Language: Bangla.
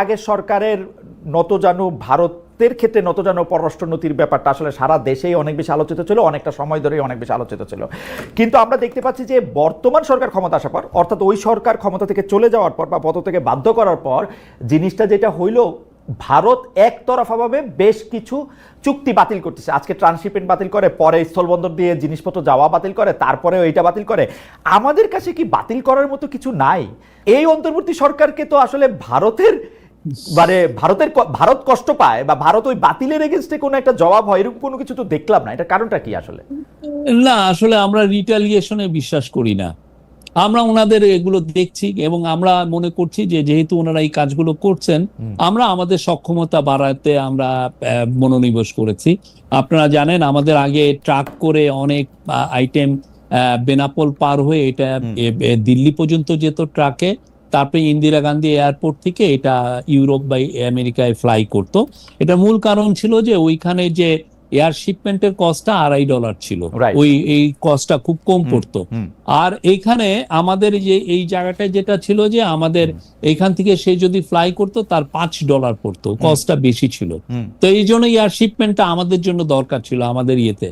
আগের সরকারের নতজানু ভারতের ক্ষেত্রে নতজানু পররাষ্ট্রনীতির ব্যাপারটা আসলে সারা দেশেই অনেক বেশি আলোচিত ছিল, অনেকটা সময় ধরেই অনেক বেশি আলোচিত ছিল। কিন্তু আমরা দেখতে পাচ্ছি যে বর্তমান সরকার ক্ষমতা আসার পর, অর্থাৎ ওই সরকার ক্ষমতা থেকে চলে যাওয়ার পর বা পদ থেকে বাধ্য করার পর জিনিসটা যেটা হইল, ভারত একতরফাভাবে বেশ কিছু চুক্তি বাতিল করতেছে। আজকে ট্রান্সশিপমেন্ট বাতিল করে, পরে স্থলবন্দর দিয়ে জিনিসপত্র যাওয়া বাতিল করে, তারপরে এইটা বাতিল করে। আমাদের কাছে কি বাতিল করার মতো কিছু নাই? এই অন্তর্বর্তী সরকারকে তো আসলে ভারত কষ্ট পায় বা ভারত ওই বাতিলের এগেইনস্টে কোনো একটা জবাব হয়, এরকম কোনো কিছু তো দেখলাম না। এটা কারণটা কি আসলে? না, আসলে আমরা রিটালিয়েশনে বিশ্বাস করি না। আমরা ওনাদের এগুলো দেখছি এবং আমরা মনে করছি যে যেহেতু ওনারা এই কাজগুলো করছেন, আমরা আমাদের সক্ষমতা বাড়াতে আমরা মনোনিবেশ করেছি। আপনারা জানেন আমাদের আগে ট্রাক করে অনেক আইটেম বেনাপোল পার হয়ে এটা দিল্লি পর্যন্ত যেত ট্রাকে, তারপরে ইন্দিরা গান্ধী এয়ারপোর্ট থেকে এটা ইউরোপ বা আমেরিকায় ফ্লাই করতো। এটা মূল কারণ ছিল যে ওইখানে যে এয়ার শিপমেন্টের কস্টটা $2.5 ছিল, এই কস্টটা খুব কম পড়তো। আর এইখানে আমাদের যে এই জায়গাটায় যেটা ছিল যে আমাদের এইখান থেকে সে যদি ফ্লাই করতো তার $5 পড়তো, কস্টটা বেশি ছিল। তো এই জন্য এয়ার শিপমেন্টটা আমাদের জন্য দরকার ছিল আমাদের ইয়েতে।